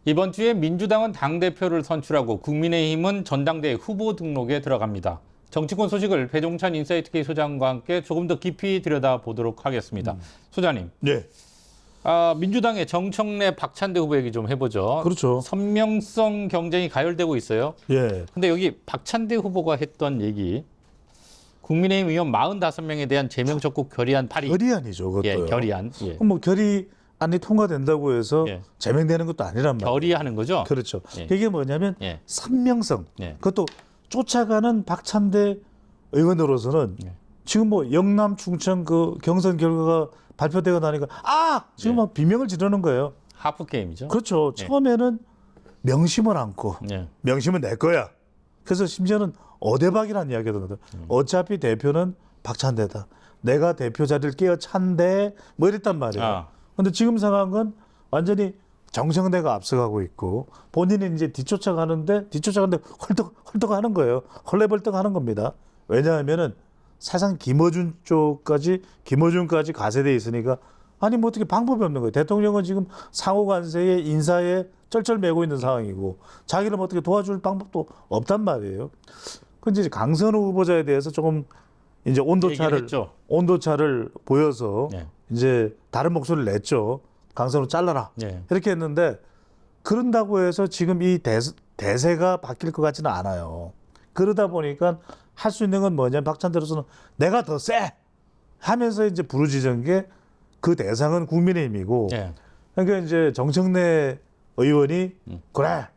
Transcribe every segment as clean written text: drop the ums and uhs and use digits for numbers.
이번 주에 민주당은 당대표를 선출하고 국민의힘은 전당대회 후보 등록에 들어갑니다. 정치권 소식을 배종찬 인사이트K 소장과 함께 조금 더 깊이 들여다보도록 하겠습니다. 소장님. 네. 민주당의 정청래 박찬대 후보 얘기 좀 해보죠. 그렇죠. 선명성 경쟁이 가열되고 있어요. 예. 근데 여기 박찬대 후보가 했던 얘기, 국민의힘 의원 45명에 대한 제명 적극 결의안 발의. 결의안이죠, 그것도요. 예, 결의안. 예. 그럼 뭐 결의안이 통과된다고 해서 예. 제명되는 것도 아니란 말이에요. 결의하는 거죠? 그렇죠. 예. 이게 뭐냐면 예. 선명성. 예. 그것도 쫓아가는 박찬대 의원으로서는 예. 지금 뭐 영남 충청 그 경선 결과가 발표되고 나니까 지금 예. 막 비명을 지르는 거예요. 하프 게임이죠. 그렇죠. 예. 처음에는 명심을 안고 예. 명심은 내 거야. 그래서 심지어는 어대박이라는 이야기도 하거든. 어차피 대표는 박찬대다. 내가 대표 자리를 깨어 찬대 뭐 이랬단 말이에요. 근데 지금 상황은 완전히 정청래가 앞서가고 있고 본인이 이제 뒤쫓아가는데 헐떡 하는 거예요. 헐레벌떡 하는 겁니다. 왜냐하면은 사상 김어준까지 가세돼 있으니까 아니 뭐 어떻게 방법이 없는 거예요. 대통령은 지금 상호관세에 인사에 쩔쩔매고 있는 상황이고 자기를 어떻게 도와줄 방법도 없단 말이에요. 근데 이제 강선우 후보자에 대해서 조금 이제 온도차를 보여서 예. 이제 다른 목소리를 냈죠. 강선우 잘라라. 예. 이렇게 했는데 그런다고 해서 지금 이 대세가 바뀔 것 같지는 않아요. 그러다 보니까 할 수 있는 건 뭐냐면 박찬대로서는 내가 더 세 하면서 이제 부르짖은 게 그 대상은 국민의힘이고 예. 그러니까 이제 정청래 의원이 그래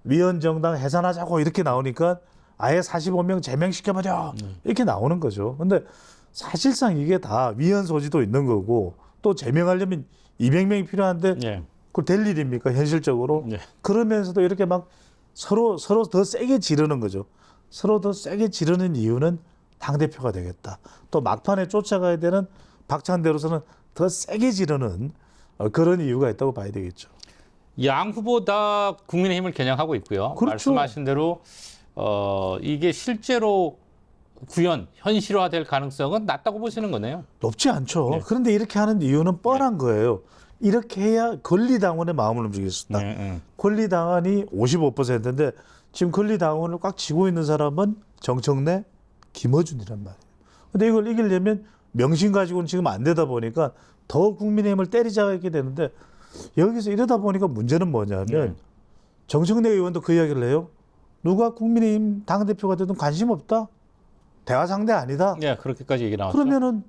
위원 정당 해산하자고 이렇게 나오니까 아예 45명 제명시켜버려 이렇게 나오는 거죠. 근데 사실상 이게 다 위헌 소지도 있는 거고 또 제명하려면 200명이 필요한데 예. 그걸 될 일입니까 현실적으로? 예. 그러면서도 이렇게 막 서로 더 세게 지르는 거죠. 서로 더 세게 지르는 이유는 당대표가 되겠다. 또 막판에 쫓아가야 되는 박찬대로서는 더 세게 지르는 그런 이유가 있다고 봐야 되겠죠. 양 후보 다 국민의힘을 겨냥하고 있고요. 그렇죠. 말씀하신 대로 이게 실제로 현실화될 가능성은 낮다고 보시는 거네요. 높지 않죠. 네. 그런데 이렇게 하는 이유는 뻔한 거예요. 이렇게 해야 권리당원의 마음을 움직일 수 있다. 권리당원이 55%인데 지금 권리당원을 꽉 쥐고 있는 사람은 정청래, 김어준이란 말이에요. 근데 이걸 이기려면 명심 가지고는 지금 안 되다 보니까 더 국민의힘을 때리자가 있게 되는데 여기서 이러다 보니까 문제는 뭐냐면 정청래 의원도 그 이야기를 해요. 누가 국민의힘 당대표가 되든 관심 없다. 대화 상대 아니다. 예, 그렇게까지 얘기 나왔죠. 그러면은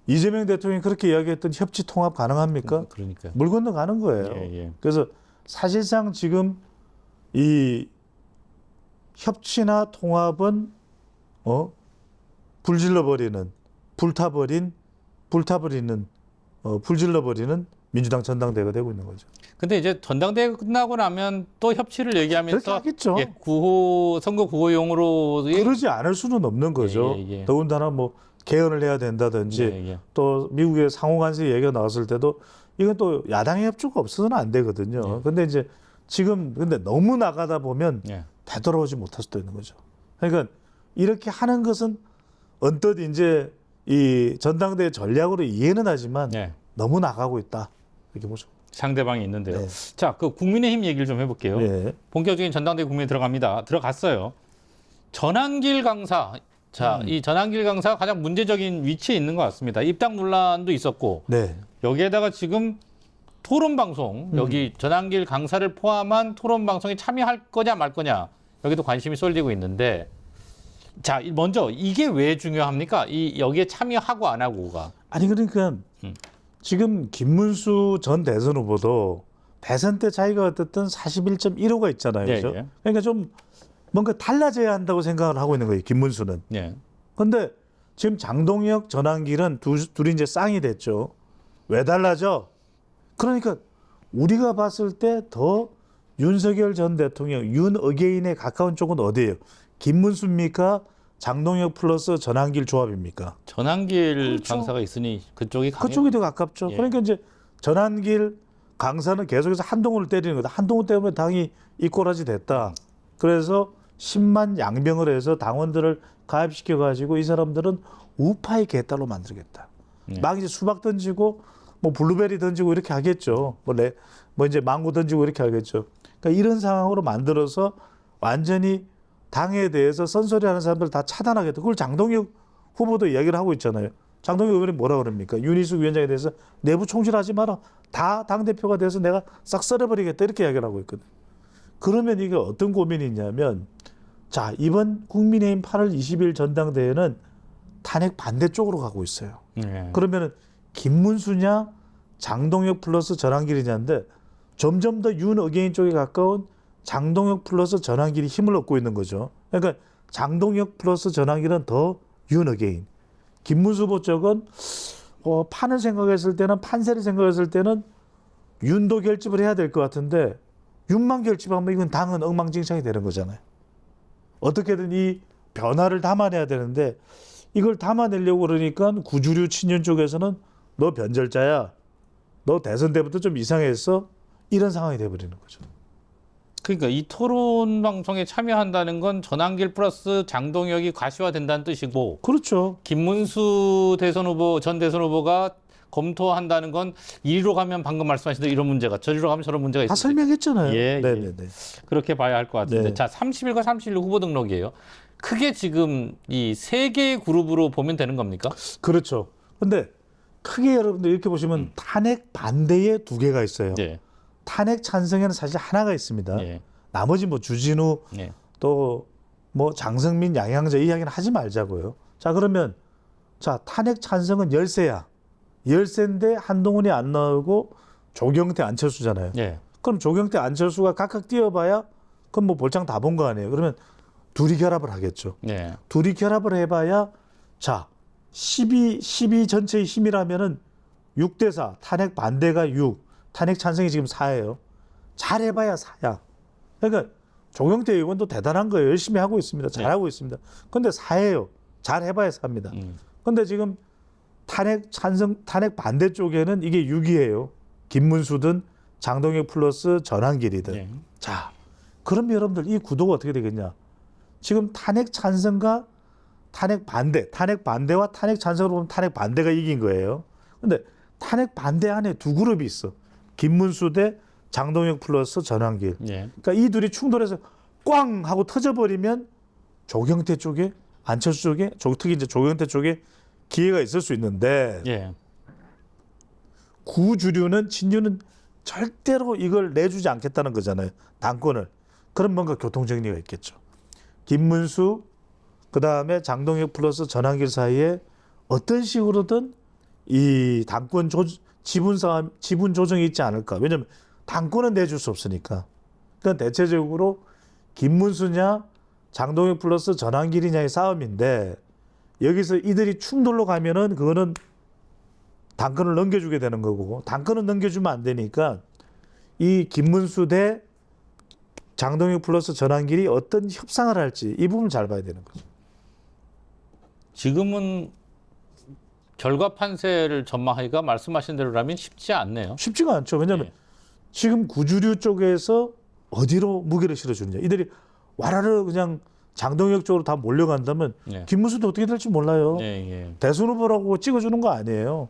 이재명 대통령이 그렇게 이야기했던 협치 통합 가능합니까? 그러니까요. 물 건너가는 거예요. 예. 그래서 사실상 지금 이 협치나 통합은 불질러버리는 민주당 전당대회가 되고 있는 거죠. 근데 이제 전당대회 끝나고 나면 또 협치를 얘기하면서 그렇게 하겠죠. 예, 선거 구호용으로 그러지 않을 수는 없는 거죠. 예. 더군다나 뭐 개헌을 해야 된다든지 예. 또 미국의 상호관세 얘기가 나왔을 때도 이건 또 야당의 협조가 없어서는 안 되거든요. 근데 이제 지금 너무 나가다 보면 되돌아오지 못할 수도 있는 거죠. 그러니까 이렇게 하는 것은 언뜻 이제 이 전당대회 전략으로 이해는 하지만 너무 나가고 있다 이렇게 보죠. 상대방이 있는데요. 네. 자, 그 국민의힘 얘기를 좀 해볼게요. 네. 본격적인 전당대회 국민에 들어갔어요. 전환길 강사. 자, 이 전환길 강사가 가장 문제적인 위치에 있는 것 같습니다. 입당 논란도 있었고 여기에다가 지금 토론 방송 여기 전환길 강사를 포함한 토론 방송에 참여할 거냐 말 거냐 여기도 관심이 쏠리고 있는데 자, 먼저 이게 왜 중요합니까? 여기에 참여하고 안 하고가. 아니 그러니까 지금 김문수 전 대선 후보도 대선 때 자기가 어쨌든 41.15가 있잖아요. 그렇죠? 그러니까 좀 뭔가 달라져야 한다고 생각을 하고 있는 거예요. 김문수는. 그런데 지금 장동혁, 전환길은 둘이 이제 쌍이 됐죠. 왜 달라져? 그러니까 우리가 봤을 때 더 윤석열 전 대통령, 윤어게인에 가까운 쪽은 어디예요? 김문수입니까? 장동혁 플러스 전환길 조합입니까? 전환길 강사가 있으니 그쪽이 더 가깝죠. 그러니까 이제 전환길 강사는 계속해서 한동훈을 때리는 거다. 한동훈 때문에 당이 이 꼬라지 됐다. 그래서 10만 양병을 해서 당원들을 가입시켜가지고 이 사람들은 우파의 개딸로 만들겠다. 막 이제 수박 던지고 뭐 블루베리 던지고 이렇게 하겠죠. 뭐 이제 망고 던지고 이렇게 하겠죠. 그러니까 이런 상황으로 만들어서 완전히 당에 대해서 쓴소리하는 사람들 다 차단하겠다. 그걸 장동혁 후보도 이야기를 하고 있잖아요. 장동혁 의원이 뭐라 그럽니까? 윤희숙 위원장에 대해서 내부 총질하지 마라. 다 당대표가 돼서 내가 싹 썰어버리겠다. 이렇게 이야기를 하고 있거든. 그러면 이게 어떤 고민이 있냐면 자, 이번 국민의힘 8월 20일 전당대회는 탄핵 반대쪽으로 가고 있어요. 그러면은 김문수냐 장동혁 플러스 전환길이냐인데 점점 더 윤 어게인 쪽에 가까운 장동혁 플러스 전환길이 힘을 얻고 있는 거죠. 그러니까 장동혁 플러스 전환길은 더 윤 어게인. 김문수 후보 쪽은 판을 생각했을 때는 판세를 생각했을 때는 윤도 결집을 해야 될 것 같은데 윤만 결집하면 이건 당은 엉망진창이 되는 거잖아요. 어떻게든 이 변화를 담아내야 되는데 이걸 담아내려고 그러니까 구주류 친윤 쪽에서는 너 변절자야. 너 대선 때부터 좀 이상했어. 이런 상황이 돼버리는 거죠. 그러니까 이 토론 방송에 참여한다는 건 전환길 플러스 장동혁이 가시화된다는 뜻이고, 그렇죠. 김문수 대선 후보 전 대선 후보가 검토한다는 건 이리로 가면 방금 말씀하신 대로 이런 문제가, 저리로 가면 저런 문제가 다 있습니다. 설명했잖아요. 예, 네네네. 그렇게 봐야 할 것 같은데. 네. 자, 30일과 31일 후보 등록이에요. 크게 지금 이 세 개의 그룹으로 보면 되는 겁니까? 그렇죠. 근데 크게 여러분들 이렇게 보시면 탄핵 반대에 두 개가 있어요. 예. 탄핵 찬성에는 사실 하나가 있습니다. 예. 나머지 뭐 주진우 예. 또 뭐 장성민 양양자 이야기는 하지 말자고요. 자, 그러면 자, 탄핵 찬성은 열세야. 열세인데 한동훈이 안 나오고 조경태 안철수잖아요. 예. 그럼 조경태 안철수가 각각 뛰어봐야 그럼 뭐 볼장 다 본 거 아니에요. 그러면 둘이 결합을 하겠죠. 예. 둘이 결합을 해봐야 자 12 전체의 힘이라면은 6대 4 탄핵 반대가 6 탄핵 찬성이 지금 4예요. 잘해봐야 4야. 그러니까 조경태 의원도 대단한 거예요. 열심히 하고 있습니다. 잘하고 있습니다. 근데 4예요. 잘해봐야 4입니다. 근데 지금 탄핵 찬성 탄핵 반대 쪽에는 이게 6이에요. 김문수든 장동혁 플러스 전환길이든. 예. 자, 그럼 여러분들 이 구도가 어떻게 되겠냐? 지금 탄핵 찬성과 탄핵 반대와 탄핵 찬성으로 보면 탄핵 반대가 이긴 거예요. 근데 탄핵 반대 안에 두 그룹이 있어. 김문수 대 장동혁 플러스 전환길. 예. 그러니까 이 둘이 충돌해서 꽝 하고 터져버리면 조경태 쪽에 안철수 쪽에 특히 이제 조경태 쪽에 기회가 있을 수 있는데 예. 구주류는 친윤은 절대로 이걸 내주지 않겠다는 거잖아요. 당권을. 그럼 뭔가 교통정리가 있겠죠. 김문수 그다음에 장동혁 플러스 전환길 사이에 어떤 식으로든 이 당권 지분 조정이 있지 않을까. 왜냐하면 당권은 내줄 수 없으니까. 그러니까 대체적으로 김문수냐 장동혁 플러스 전환길이냐의 싸움인데 여기서 이들이 충돌로 가면은 그거는 당권을 넘겨주게 되는 거고 당권을 넘겨주면 안 되니까 이 김문수 대 장동혁 플러스 전환길이 어떤 협상을 할지 이 부분 잘 봐야 되는 거죠. 지금은 결과 판세를 전망하기가 말씀하신 대로라면 쉽지 않네요. 쉽지가 않죠. 왜냐하면 예. 지금 구주류 쪽에서 어디로 무게를 실어주느냐. 이들이 와라르 그냥 장동혁 쪽으로 다 몰려간다면 예. 김문수도 어떻게 될지 몰라요. 예, 예. 대선 후보라고 찍어주는 거 아니에요.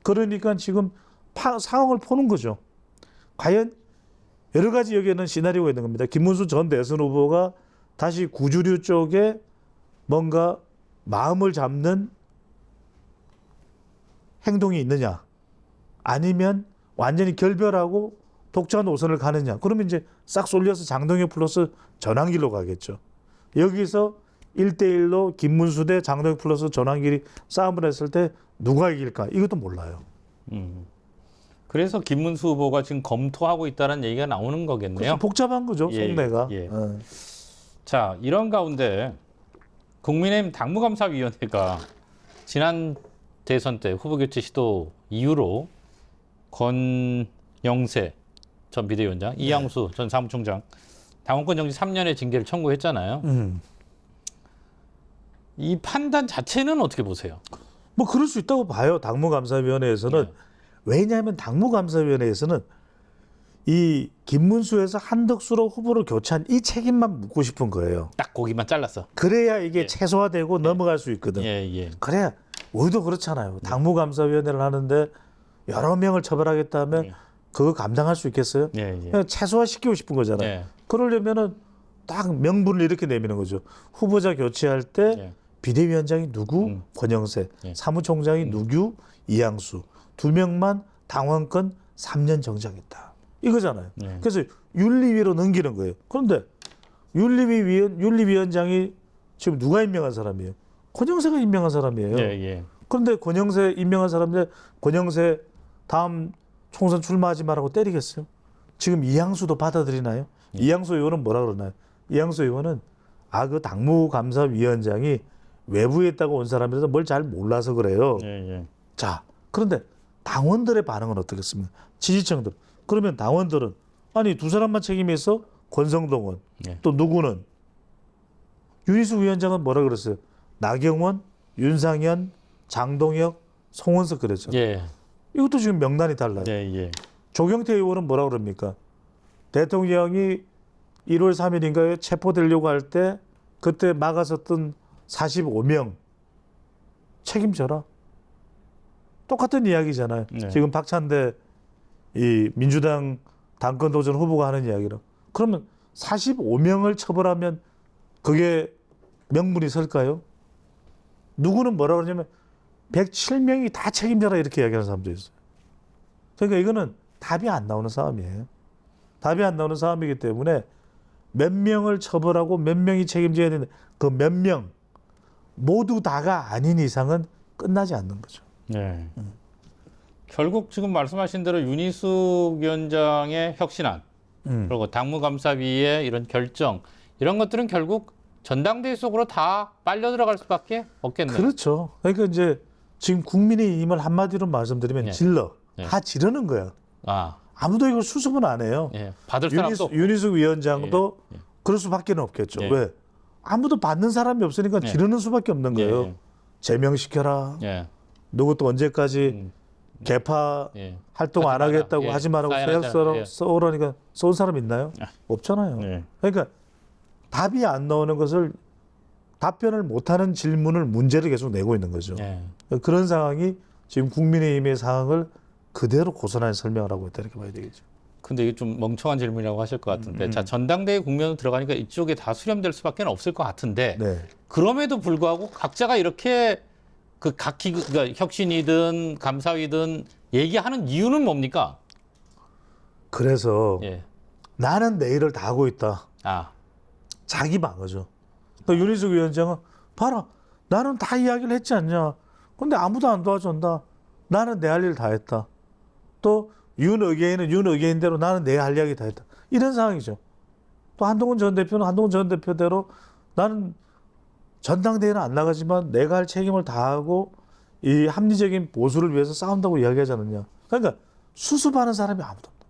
그러니까 지금 상황을 보는 거죠. 과연 여러 가지 여기에는 시나리오가 있는 겁니다. 김문수 전 대선 후보가 다시 구주류 쪽에 뭔가 마음을 잡는 행동이 있느냐 아니면 완전히 결별하고 독자 노선을 가느냐. 그러면 이제 싹 쏠려서 장동혁 플러스 전환길로 가겠죠. 여기서 1대1로 김문수 대 장동혁 플러스 전환길이 싸움을 했을 때 누가 이길까? 이것도 몰라요. 그래서 김문수 후보가 지금 검토하고 있다는 얘기가 나오는 거겠네요. 복잡한 거죠, 예, 속내가. 예. 자, 이런 가운데 국민의힘 당무감사위원회가 지난 대선 때 후보교체 시도 이후로 권영세 전 비대위원장, 이양수 전 사무총장 당원권 정지 3년의 징계를 청구했잖아요. 이 판단 자체는 어떻게 보세요? 뭐 그럴 수 있다고 봐요. 당무감사위원회에서는. 예. 왜냐하면 당무감사위원회에서는 이 김문수에서 한덕수로 후보를 교체한 이 책임만 묻고 싶은 거예요. 딱 거기만 잘랐어. 그래야 이게 최소화되고 넘어갈 수 있거든. 예, 예. 그래야 우리도 그렇잖아요. 당무감사위원회를 하는데 여러 명을 처벌하겠다면 예. 그거 감당할 수 있겠어요? 예, 예. 그냥 최소화시키고 싶은 거잖아요. 예. 그러려면은 딱 명분을 이렇게 내미는 거죠. 후보자 교체할 때 예. 비대위원장이 누구? 권영세. 예. 사무총장이 누구? 이양수. 2명만 당원권 3년 정지하겠다. 이거잖아요. 예. 그래서 윤리위로 넘기는 거예요. 그런데 윤리위원장이 지금 누가 임명한 사람이에요? 권영세가 임명한 사람이에요. 예, 예. 그런데 권영세 임명한 사람인데 권영세 다음 총선 출마하지 말라고 때리겠어요? 지금 이양수도 받아들이나요? 이양수 의원은 뭐라 그러나요? 이양수 의원은 그 당무감사위원장이 외부에 있다가 온 사람이라서 뭘 잘 몰라서 그래요. 예, 예. 자, 그런데 당원들의 반응은 어떻겠습니까? 지지층들. 그러면 당원들은 아니 두 사람만 책임해서 권성동은 예. 또 누구는 윤희숙 위원장은 뭐라 그랬어요? 나경원, 윤상현, 장동혁, 송원석 그랬죠. 예. 이것도 지금 명단이 달라요. 예, 예. 조경태 의원은 뭐라 그럽니까? 대통령이 1월 3일인가에 체포되려고 할 때 그때 막아섰던 45명 책임져라. 똑같은 이야기잖아요. 네. 지금 박찬대 이 민주당 당권 도전 후보가 하는 이야기로. 그러면 45명을 처벌하면 그게 명분이 설까요? 누구는 뭐라 그러냐면 107명이 다 책임져라 이렇게 이야기하는 사람도 있어요. 그러니까 이거는 답이 안 나오는 싸움이에요. 답이 안 나오는 싸움이기 때문에 몇 명을 처벌하고 몇 명이 책임져야 되는데 그 몇 명 모두 다가 아닌 이상은 끝나지 않는 거죠. 네. 결국 지금 말씀하신 대로 윤희숙 위원장의 혁신안 그리고 당무감사위의 이런 결정 이런 것들은 결국 전당대회 속으로 다 빨려 들어갈 수밖에 없겠네요. 그렇죠. 그러니까 이제 지금 국민의힘을 한마디로 말씀드리면 예. 질러. 예. 다 지르는 거야. 아, 아무도 이걸 수습은 안 해요. 예. 받을 사람도 없고. 윤희숙 위원장도 예. 그럴 수밖에 없겠죠. 예. 왜? 아무도 받는 사람이 없으니까 예. 지르는 수밖에 없는 거예요. 예. 제명시켜라. 예. 누구 또 언제까지 개파 예. 활동 안 하지 마라. 하겠다고 예. 하지 말라고 사연하잖아요. 예. 써오라니까 쏜 사람 있나요? 없잖아요. 예. 그러니까 답이 안 나오는 것을 답변을 못하는 질문을 문제를 계속 내고 있는 거죠. 예. 그런 상황이 지금 국민의힘의 상황을 그대로 고스란히 설명을 하고 있다 이렇게 봐야 되겠죠. 근데 이게 좀 멍청한 질문이라고 하실 것 같은데 자 전당대회 국면으로 들어가니까 이쪽에 다 수렴될 수밖에 없을 것 같은데 네. 그럼에도 불구하고 각자가 이렇게 그 그러니까 혁신이든 감사위든 얘기하는 이유는 뭡니까? 그래서 예. 나는 내 일을 다 하고 있다. 아, 자기 방어죠. 그러니까 윤희숙 위원장은 봐라. 나는 다 이야기를 했지 않냐. 근데 아무도 안 도와준다. 나는 내 할 일 다 했다. 또 윤의계인은 윤의계인대로 나는 내 할 이야기 다 했다. 이런 상황이죠. 또 한동훈 전 대표는 한동훈 전 대표대로 나는 전당대회는 안 나가지만 내가 할 책임을 다하고 이 합리적인 보수를 위해서 싸운다고 이야기하지 않느냐. 그러니까 수습하는 사람이 아무도 없다.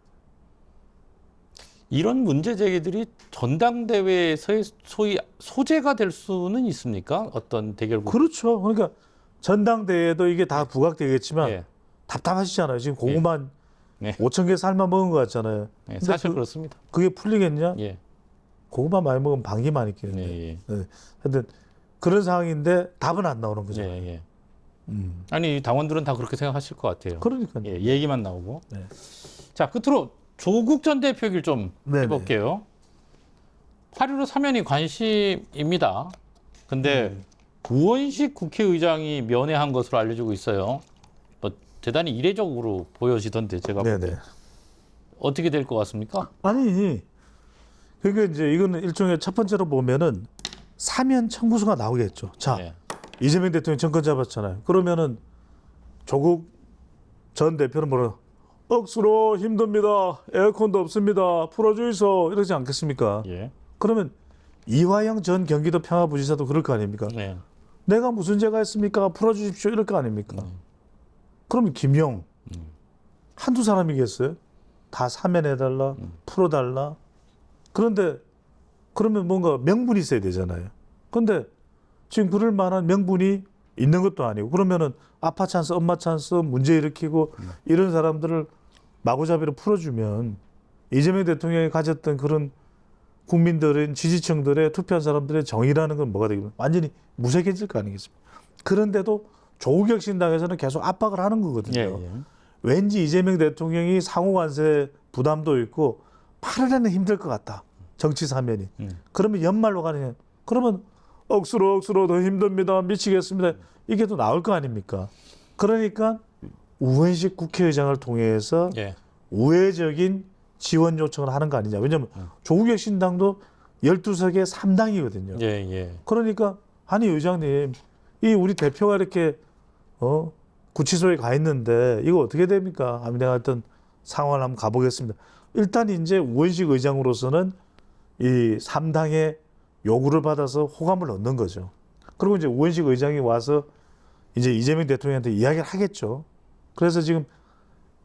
이런 문제 제기들이 전당대회에서의 소위 소재가 될 수는 있습니까? 어떤 대결 구 그렇죠. 그러니까 전당대회도 이게 다 부각되겠지만 예. 답답하시잖아요. 지금 고구마 네. 5천 개 삶아 먹은 것 같잖아요. 예, 근데 사실 그렇습니다. 그게 풀리겠냐? 예. 고구마 많이 먹으면 방귀 많이 예, 뀌는데. 예. 네. 하여튼 그런 상황인데 답은 안 나오는 거죠. 예, 예. 아니 당원들은 다 그렇게 생각하실 것 같아요. 그러니까. 예, 얘기만 나오고. 네. 자, 끝으로 조국 전 대표 얘기를 좀 네네. 해볼게요. 8.15 사면이 관심입니다. 근데 우원식 국회의장이 면회한 것으로 알려지고 있어요. 뭐 대단히 이례적으로 보여지던데 제가 볼 때. 네네. 어떻게 될 것 같습니까? 아니, 그러니까 이제 이거는 일종의 첫 번째로 보면은 사면 청구서가 나오겠죠. 자, 예. 이재명 대통령 정권 잡았잖아요. 그러면은 조국 전 대표는 뭐라? 억수로 힘듭니다. 에어컨도 없습니다. 풀어주이소. 이러지 않겠습니까? 예. 그러면 이화영 전 경기도 평화부지사도 그럴 거 아닙니까? 네. 내가 무슨 죄가 있습니까? 풀어주십시오. 이럴 거 아닙니까? 그러면 김용 한두 사람이겠어요? 다 사면해달라, 풀어달라. 그런데 그러면 뭔가 명분이 있어야 되잖아요. 그런데 지금 그럴 만한 명분이 있는 것도 아니고 그러면은 아빠 찬스, 엄마 찬스 문제 일으키고 이런 사람들을 마구잡이로 풀어주면 이재명 대통령이 가졌던 그런 국민들의 지지층들의 투표한 사람들의 정의라는 건 뭐가 되겠습니까? 완전히 무색해질 거 아니겠습니까? 그런데도 조국혁신당에서는 계속 압박을 하는 거거든요. 예, 예. 왠지 이재명 대통령이 상호 관세 부담도 있고 8월에는 힘들 것 같다. 정치 사면이. 그러면 연말로 가느냐. 그러면 억수로 더 힘듭니다. 미치겠습니다. 이게 또 나올 거 아닙니까? 그러니까 우원식 국회의장을 통해서 예. 우회적인 지원 요청을 하는 거 아니냐. 왜냐하면 조국혁 신당도 12석에 3당이거든요. 예, 예. 그러니까 아니 의장님 이 우리 대표가 이렇게 구치소에 가 있는데 이거 어떻게 됩니까? 하면 내가 하여튼 상황을 한번 가보겠습니다. 일단 이제 우원식 의장으로서는 이 3당의 요구를 받아서 호감을 얻는 거죠. 그리고 이제 우원식 의장이 와서 이제 이재명 대통령한테 이야기를 하겠죠. 그래서 지금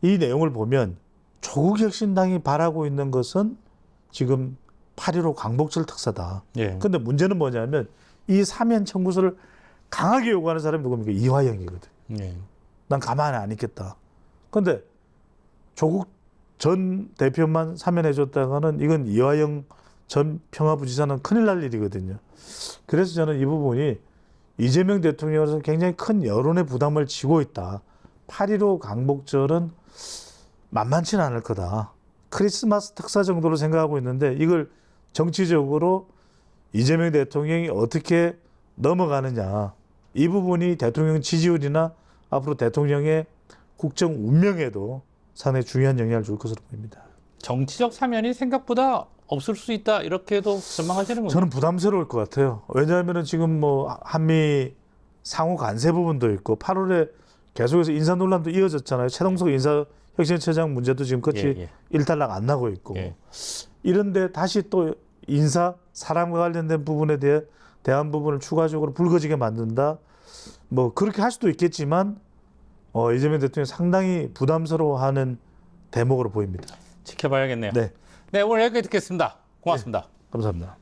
이 내용을 보면 조국혁 신당이 바라고 있는 것은 지금 8.15 광복절 특사다. 예. 근데 문제는 뭐냐면 이 사면 청구서를 강하게 요구하는 사람이 누굽니까? 이화영이거든. 예. 난 가만히 안 있겠다. 근데 조국 전 대표만 사면해줬다가는 이건 이화영 전 평화부지사는 큰일 날 일이거든요. 그래서 저는 이 부분이 이재명 대통령으로서 굉장히 큰 여론의 부담을 지고 있다. 8.15 광복절은 만만치는 않을 거다. 크리스마스 특사 정도로 생각하고 있는데 이걸 정치적으로 이재명 대통령이 어떻게 넘어가느냐. 이 부분이 대통령 지지율이나 앞으로 대통령의 국정 운명에도 상당히 중요한 영향을 줄 것으로 보입니다. 정치적 사면이 생각보다 없을 수 있다 이렇게도 전망하시는 건가요? 저는 부담스러울 것 같아요. 왜냐하면 지금 뭐 한미 상호 관세 부분도 있고 8월에 계속해서 인사 논란도 이어졌잖아요. 최동석 인사혁신처장 문제도 지금 끝이 예, 예. 일단락 안 나고 있고 예. 이런데 다시 또 인사 사람과 관련된 부분에 대한 부분을 추가적으로 불거지게 만든다. 뭐 그렇게 할 수도 있겠지만 이재명 대통령이 상당히 부담스러워하는 대목으로 보입니다. 지켜봐야겠네요. 네, 네, 오늘 여기까지 듣겠습니다. 고맙습니다. 감사합니다.